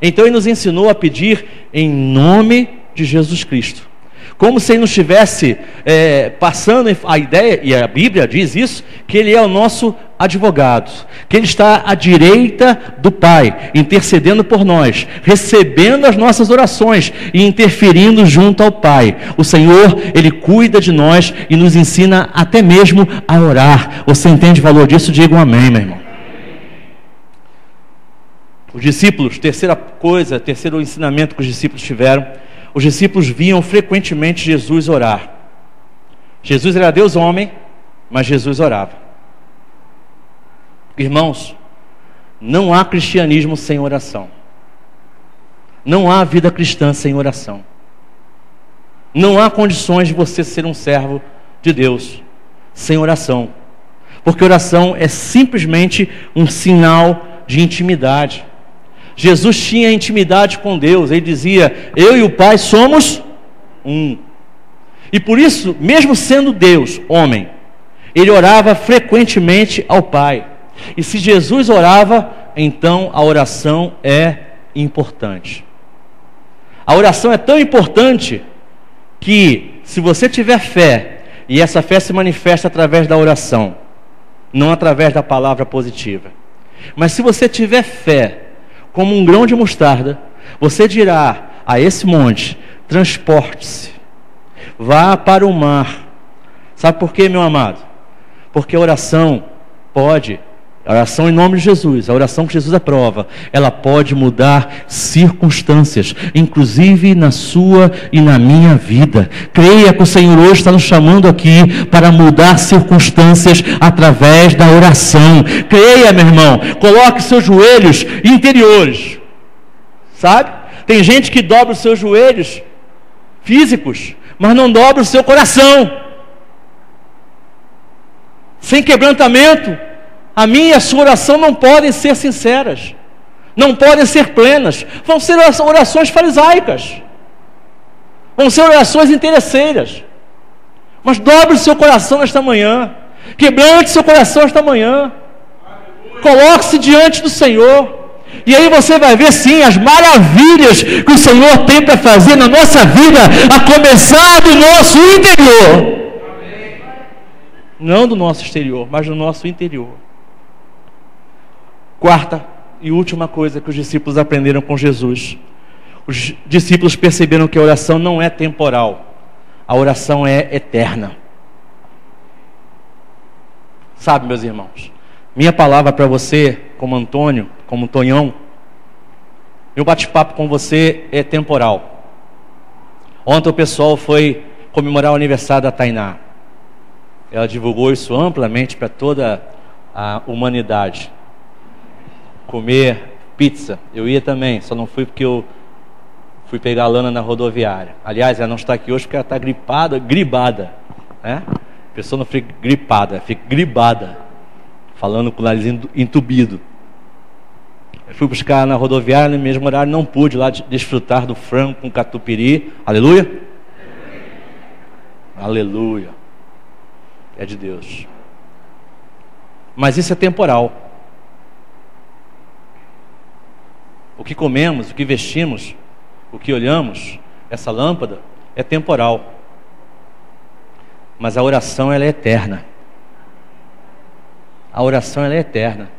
Então Ele nos ensinou a pedir em nome de Jesus Cristo. Como se Ele nos estivesse passando a ideia, e a Bíblia diz isso, que Ele é o nosso advogado, que Ele está à direita do Pai, intercedendo por nós, recebendo as nossas orações e interferindo junto ao Pai. O Senhor, Ele cuida de nós e nos ensina até mesmo a orar. Você entende o valor disso? Diga um amém, meu irmão. Os discípulos, terceiro ensinamento que os discípulos tiveram, os discípulos viam frequentemente Jesus orar. Jesus era Deus homem, mas Jesus orava. Irmãos, não há cristianismo sem oração. Não há vida cristã sem oração. Não há condições de você ser um servo de Deus sem oração. Porque oração é simplesmente um sinal de intimidade. Jesus tinha intimidade com Deus. Ele dizia: eu e o Pai somos um. E por isso, mesmo sendo Deus, homem, ele orava frequentemente ao Pai. E se Jesus orava, então a oração é importante. A oração é tão importante que, se você tiver fé, e essa fé se manifesta através da oração, não através da palavra positiva, mas se você tiver fé como um grão de mostarda, você dirá a esse monte: transporte-se, vá para o mar. Sabe por quê, meu amado? Porque a oração em nome de Jesus, a oração que Jesus aprova, ela pode mudar circunstâncias, inclusive na sua e na minha vida. Creia que o Senhor hoje está nos chamando aqui para mudar circunstâncias através da oração. Creia, meu irmão, coloque seus joelhos interiores, sabe? Tem gente que dobra os seus joelhos físicos, mas não dobra o seu coração. Sem quebrantamento, a minha e a sua oração não podem ser sinceras, não podem ser plenas. Vão ser orações farisaicas, vão ser orações interesseiras. Mas dobre o seu coração nesta manhã, quebrante seu coração esta manhã, coloque-se diante do Senhor, e aí você vai ver sim as maravilhas que o Senhor tem para fazer na nossa vida, a começar do nosso interior. Não do nosso exterior, mas do nosso interior. Quarta e última coisa que os discípulos aprenderam com Jesus: os discípulos perceberam que a oração não é temporal, a oração é eterna. Sabe, meus irmãos, minha palavra para você, como Antônio, como Tonhão, meu bate-papo com você é temporal. Ontem o pessoal foi comemorar o aniversário da Tainá. Ela divulgou isso amplamente para toda a humanidade. Comer pizza, eu ia também, só não fui porque eu fui pegar a Lana na rodoviária. Aliás, ela não está aqui hoje porque ela está gribada, né? A pessoa não fica gripada, fica gribada, falando com o nariz entupido. Eu fui buscar na rodoviária, no mesmo horário, não pude lá desfrutar do frango com catupiry. Aleluia? Aleluia. É de Deus. Mas isso é temporal. O que comemos, o que vestimos, o que olhamos, essa lâmpada é temporal. Mas a oração, ela é eterna. A oração, ela é eterna.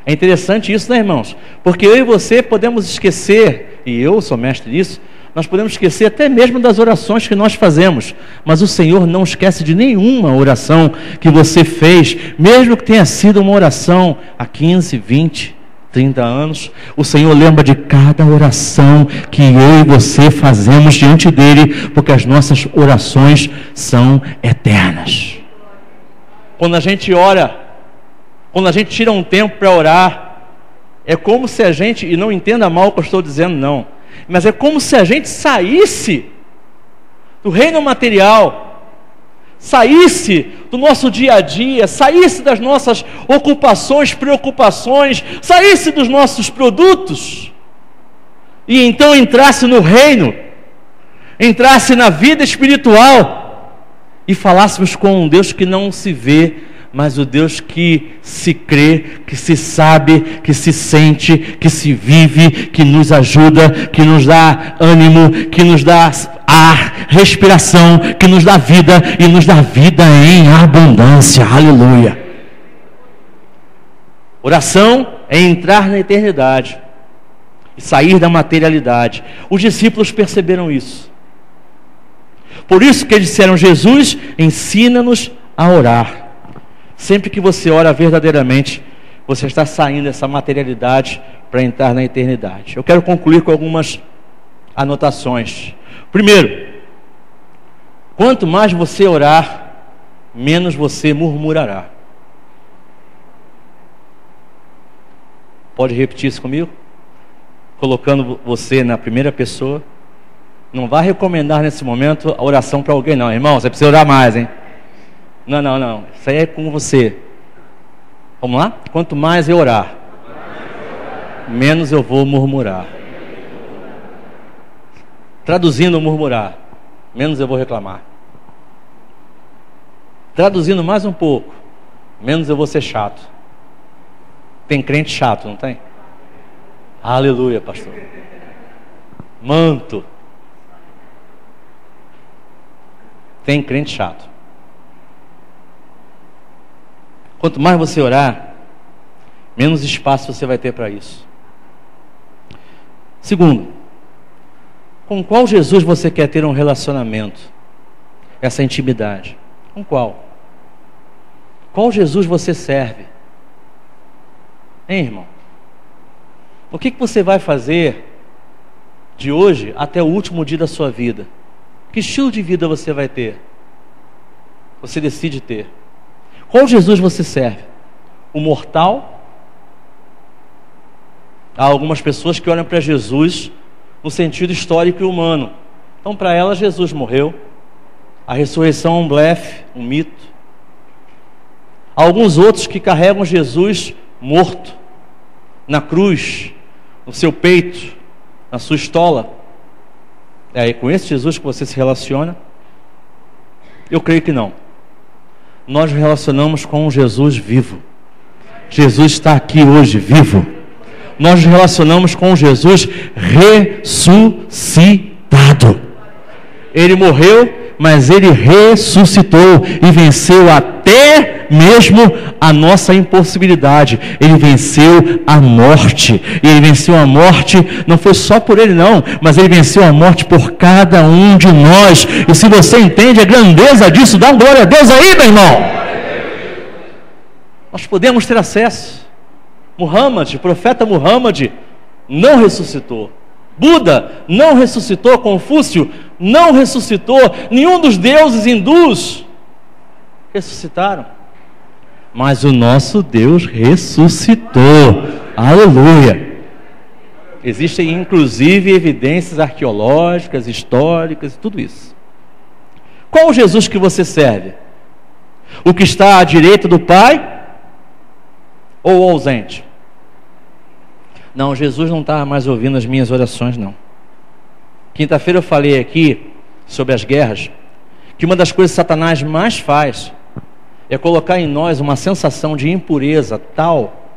É interessante isso, né, irmãos? Porque eu e você podemos esquecer, e eu sou mestre nisso, nós podemos esquecer até mesmo das orações que nós fazemos, mas o Senhor não esquece de nenhuma oração que você fez, mesmo que tenha sido uma oração há 15, 20, 30 anos, o Senhor lembra de cada oração que eu e você fazemos diante dEle, porque as nossas orações são eternas. Quando a gente ora, quando a gente tira um tempo para orar, é como se a gente, e não entenda mal o que eu estou dizendo não, mas é como se a gente saísse do reino material, saísse do nosso dia a dia, saísse das nossas ocupações, preocupações, saísse dos nossos produtos, e então entrasse no reino, entrasse na vida espiritual, e falássemos com um Deus que não se vê, mas o Deus que se crê, que se sabe, que se sente, que se vive, que nos ajuda, que nos dá ânimo, que nos dá ar, respiração, que nos dá vida e nos dá vida em abundância. Aleluia. Oração é entrar na eternidade e sair da materialidade. Os discípulos perceberam isso. Por isso que eles disseram: Jesus, ensina-nos a orar. Sempre que você ora verdadeiramente, você está saindo dessa materialidade para entrar na eternidade. Eu quero concluir com algumas anotações. Primeiro, quanto mais você orar, menos você murmurará. Pode repetir isso comigo? Colocando você na primeira pessoa. Não vá recomendar nesse momento a oração para alguém não, irmão, você precisa orar mais, hein? Não, isso aí é com você. Vamos lá? Quanto mais eu orar, menos eu vou murmurar. Traduzindo murmurar, menos eu vou reclamar. Traduzindo mais um pouco, menos eu vou ser chato. Tem crente chato, não tem? Aleluia, pastor. Manto. Tem crente chato. Quanto mais você orar, menos espaço você vai ter para isso. Segundo, com qual Jesus você quer ter um relacionamento? Essa intimidade. Com qual? Qual Jesus você serve? Hein, irmão? O que você vai fazer de hoje até o último dia da sua vida? Que estilo de vida você vai ter? Você decide ter. Qual Jesus você serve? O mortal? Há algumas pessoas que olham para Jesus no sentido histórico e humano. Então, para elas, Jesus morreu. A ressurreição é um blefe, um mito. Há alguns outros que carregam Jesus morto, na cruz, no seu peito, na sua estola. É com esse Jesus que você se relaciona? Eu creio que não. Nós nos relacionamos com um Jesus vivo. Jesus está aqui hoje, vivo. Nós nos relacionamos com um Jesus ressuscitado. Ele morreu, mas ele ressuscitou e venceu até mesmo a nossa impossibilidade. Ele venceu a morte. E ele venceu a morte, não foi só por ele não, mas ele venceu a morte por cada um de nós. E se você entende a grandeza disso, dá glória a Deus aí, meu irmão. Nós podemos ter acesso. Muhammad, o profeta Muhammad, não ressuscitou. Buda não ressuscitou. Confúcio não ressuscitou. Nenhum dos deuses hindus ressuscitaram. Mas o nosso Deus ressuscitou. Aleluia. Existem inclusive evidências arqueológicas, históricas, tudo isso. Qual o Jesus que você serve? O que está à direita do Pai ou o ausente? Não, Jesus não está mais ouvindo as minhas orações, não. Quinta-feira eu falei aqui sobre as guerras, que uma das coisas que Satanás mais faz é colocar em nós uma sensação de impureza tal,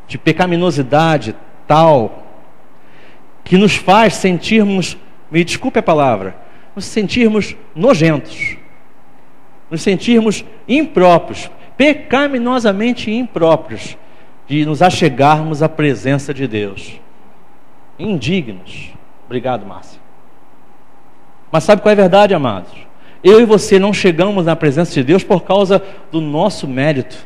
de pecaminosidade tal, que nos faz sentirmos, me desculpe a palavra, nos sentirmos nojentos, nos sentirmos impróprios, pecaminosamente impróprios, de nos achegarmos à presença de Deus. Indignos. Obrigado, Márcia. Mas sabe qual é a verdade, amados? Eu e você não chegamos na presença de Deus por causa do nosso mérito.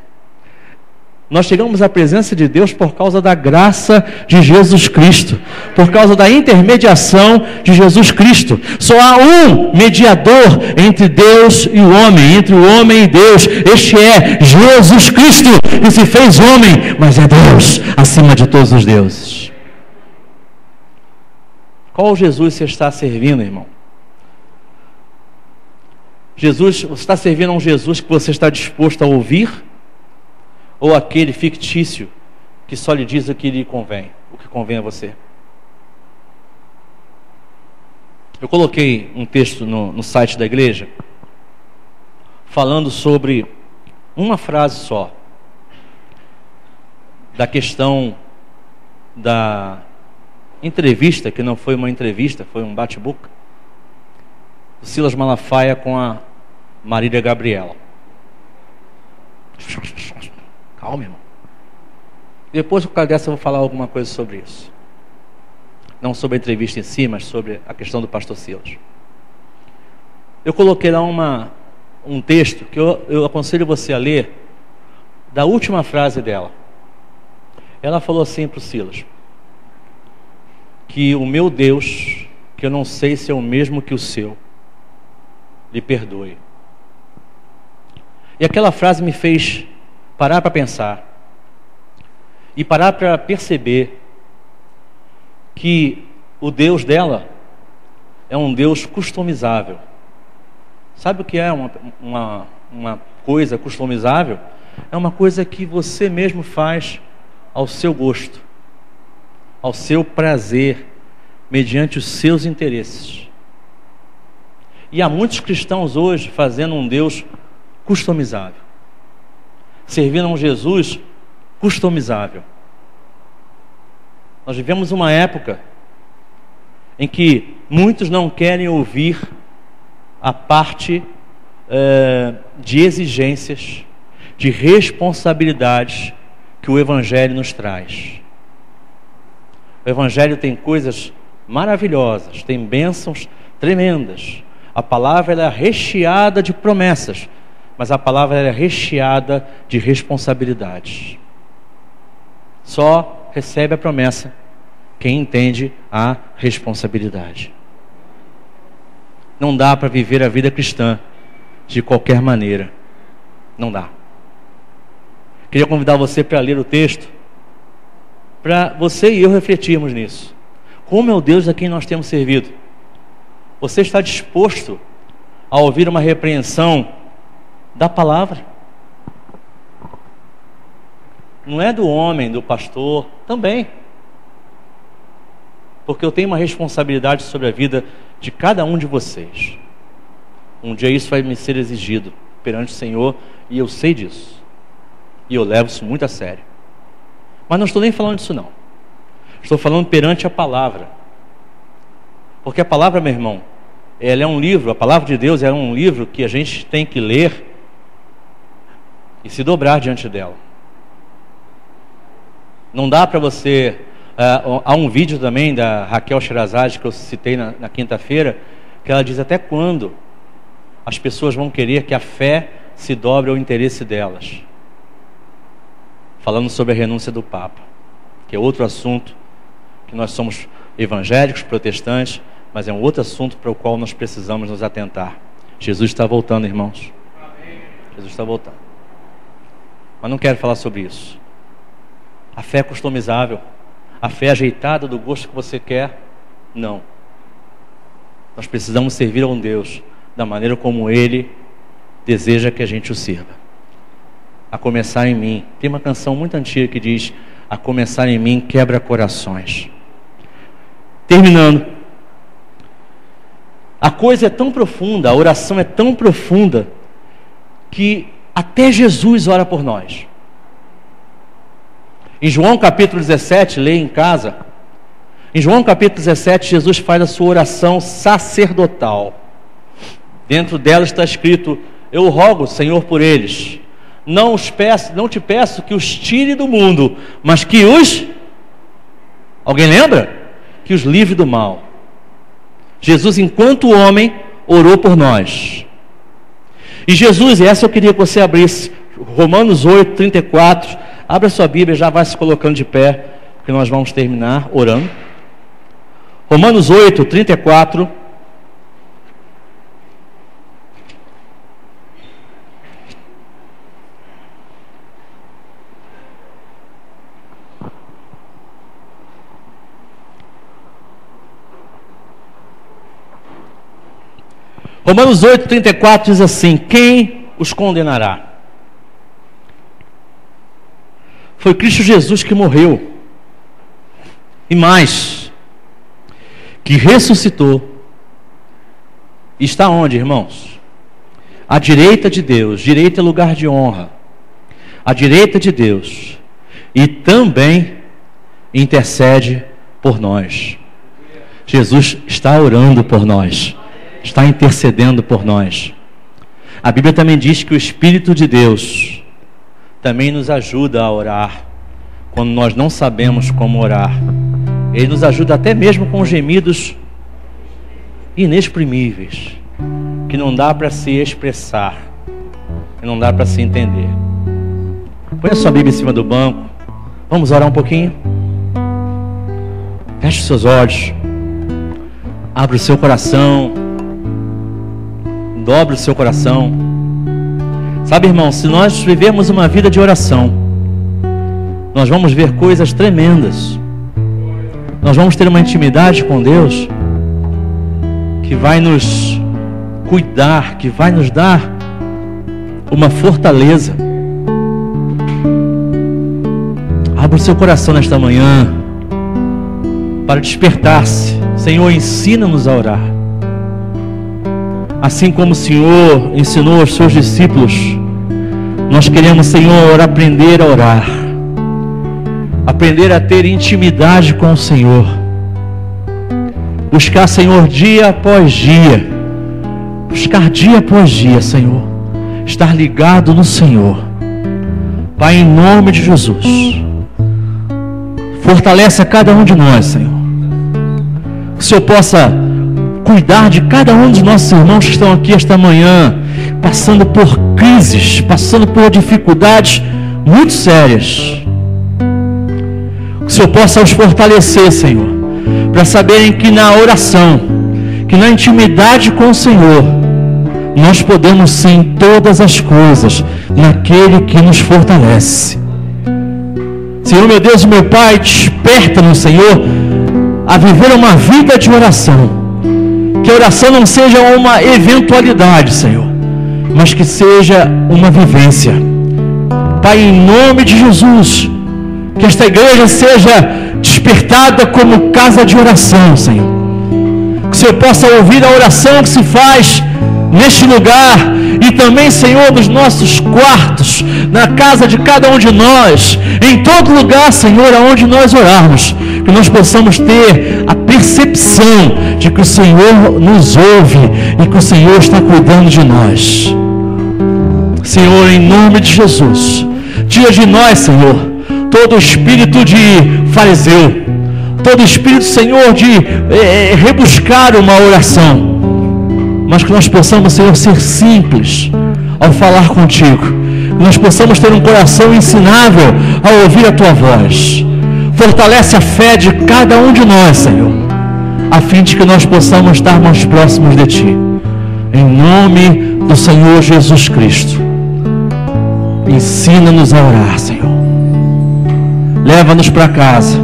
Nós chegamos à presença de Deus por causa da graça de Jesus Cristo, por causa da intermediação de Jesus Cristo. Só há um mediador entre Deus e o homem, entre o homem e Deus. Este é Jesus Cristo, que se fez homem, mas é Deus acima de todos os deuses. Qual Jesus você está servindo, irmão? Jesus, você está servindo a um Jesus que você está disposto a ouvir? Ou aquele fictício que só lhe diz o que lhe convém, o que convém a você? Eu coloquei um texto no site da igreja falando sobre uma frase só da questão da entrevista, que não foi uma entrevista, foi um bate-boca, do Silas Malafaia com a Marília Gabriela. Calma, irmão. Depois, por causa dessa, eu vou falar alguma coisa sobre isso. Não sobre a entrevista em si, mas sobre a questão do pastor Silas. Eu coloquei lá um texto que eu aconselho você a ler, da última frase dela. Ela falou assim para o Silas: que o meu Deus, que eu não sei se é o mesmo que o seu, lhe perdoe. E aquela frase me fez parar para pensar e parar para perceber que o Deus dela é um Deus customizável. Sabe o que é uma coisa customizável? É uma coisa que você mesmo faz ao seu gosto, ao seu prazer, mediante os seus interesses. E há muitos cristãos hoje fazendo um Deus customizável, servindo a um Jesus customizável. Nós vivemos uma época em que muitos não querem ouvir a parte de exigências, de responsabilidades que o Evangelho nos traz. O Evangelho tem coisas maravilhosas, tem bênçãos tremendas. A palavra ela é recheada de promessas, mas a palavra ela é recheada de responsabilidades. Só recebe a promessa quem entende a responsabilidade. Não dá para viver a vida cristã de qualquer maneira. Não dá. Queria convidar você para ler o texto, para você e eu refletirmos nisso. Como é o Deus a quem nós temos servido? Você está disposto a ouvir uma repreensão da palavra? Não é do homem, do pastor, também. Porque eu tenho uma responsabilidade sobre a vida de cada um de vocês. Um dia isso vai me ser exigido perante o Senhor, e eu sei disso. E eu levo isso muito a sério. Mas não estou nem falando disso não. Estou falando perante a palavra. Porque a palavra, meu irmão, ela é um livro, a palavra de Deus é um livro que a gente tem que ler e se dobrar diante dela. Não dá para você... há um vídeo também da Raquel Sherazade que eu citei na quinta-feira, que ela diz até quando as pessoas vão querer que a fé se dobre ao interesse delas. Falando sobre a renúncia do Papa, que é outro assunto, que nós somos evangélicos, protestantes, mas é um outro assunto para o qual nós precisamos nos atentar. Jesus está voltando, irmãos. Jesus está voltando. Mas não quero falar sobre isso. A fé é customizável. A fé ajeitada do gosto que você quer, não. Nós precisamos servir a um Deus da maneira como Ele deseja que a gente o sirva. A começar em mim. Tem uma canção muito antiga que diz: a começar em mim quebra corações. Terminando. A coisa é tão profunda, a oração é tão profunda, que até Jesus ora por nós. Em João capítulo 17, leia em casa. Em João capítulo 17, Jesus faz a sua oração sacerdotal. Dentro dela está escrito: eu rogo, Senhor, por eles. Não te peço que os tire do mundo, mas que os... Alguém lembra? Que os livre do mal. Jesus, enquanto homem, orou por nós. E Jesus, e essa eu queria que você abrisse, Romanos 8, 34... Abra sua Bíblia, já vai se colocando de pé, porque nós vamos terminar orando. Romanos 8, 34. Romanos 8, 34 diz assim: quem os condenará? Foi Cristo Jesus que morreu, e mais, que ressuscitou, e está onde, irmãos? À direita de Deus. Direita é lugar de honra. À direita de Deus, e também intercede por nós. Jesus está orando por nós, está intercedendo por nós. A Bíblia também diz que o Espírito de Deus também nos ajuda a orar, quando nós não sabemos como orar. Ele nos ajuda até mesmo com gemidos inexprimíveis, que não dá para se expressar, que não dá para se entender. Põe a sua Bíblia em cima do banco, vamos orar um pouquinho. Feche os seus olhos, abra o seu coração, dobre o seu coração. Sabe, irmão, se nós vivermos uma vida de oração, nós vamos ver coisas tremendas. Nós vamos ter uma intimidade com Deus que vai nos cuidar, que vai nos dar uma fortaleza. Abra o seu coração nesta manhã. para despertar-se. Senhor, ensina-nos a orar. Assim como o Senhor ensinou aos seus discípulos, nós queremos, Senhor, aprender a orar, aprender a ter intimidade com o Senhor, buscar, Senhor, dia após dia, buscar dia após dia, Senhor, estar ligado no Senhor. Pai, em nome de Jesus, fortalece a cada um de nós, Senhor. Que o Senhor possa cuidar de cada um dos nossos irmãos que estão aqui esta manhã, passando por crises, passando por dificuldades muito sérias. Que o Senhor possa os fortalecer, Senhor, para saberem que na oração, que na intimidade com o Senhor, nós podemos sim todas as coisas naquele que nos fortalece. Senhor, meu Deus e meu Pai, desperta-nos, Senhor, a viver uma vida de oração. Que a oração não seja uma eventualidade, Senhor, mas que seja uma vivência. Pai, em nome de Jesus, que esta igreja seja despertada como casa de oração, Senhor. Que o Senhor possa ouvir a oração que se faz neste lugar e também, Senhor, nos nossos quartos, na casa de cada um de nós, em todo lugar, Senhor, aonde nós orarmos, que nós possamos ter a percepção de que o Senhor nos ouve e que o Senhor está cuidando de nós. Senhor, em nome de Jesus, tira de nós, Senhor, todo espírito de fariseu, todo espírito, Senhor, de rebuscar uma oração, mas que nós possamos, Senhor, ser simples ao falar contigo, que nós possamos ter um coração ensinável ao ouvir a tua voz. Fortalece a fé de cada um de nós, Senhor, a fim de que nós possamos estar mais próximos de ti, em nome do Senhor Jesus Cristo. Ensina-nos a orar, Senhor. Leva-nos para casa,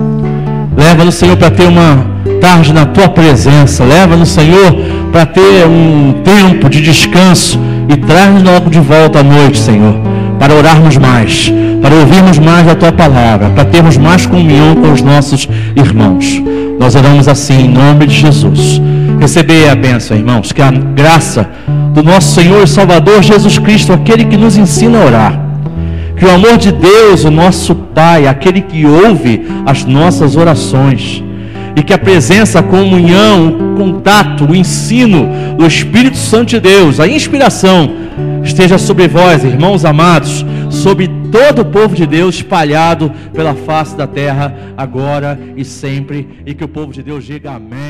leva-nos, Senhor, para ter uma tarde na tua presença, leva-nos, Senhor, para ter um tempo de descanso e traz-nos logo de volta à noite, Senhor, para orarmos mais, para ouvirmos mais a tua palavra, para termos mais comunhão com os nossos irmãos. Nós oramos assim em nome de Jesus. Receber a bênção, irmãos, que a graça do nosso Senhor e Salvador Jesus Cristo, aquele que nos ensina a orar, que o amor de Deus, o nosso Pai, aquele que ouve as nossas orações, e que a presença, a comunhão, o contato, o ensino do Espírito Santo de Deus, a inspiração, esteja sobre vós, irmãos amados, sobre todo o povo de Deus espalhado pela face da terra, agora e sempre, e que o povo de Deus diga amém.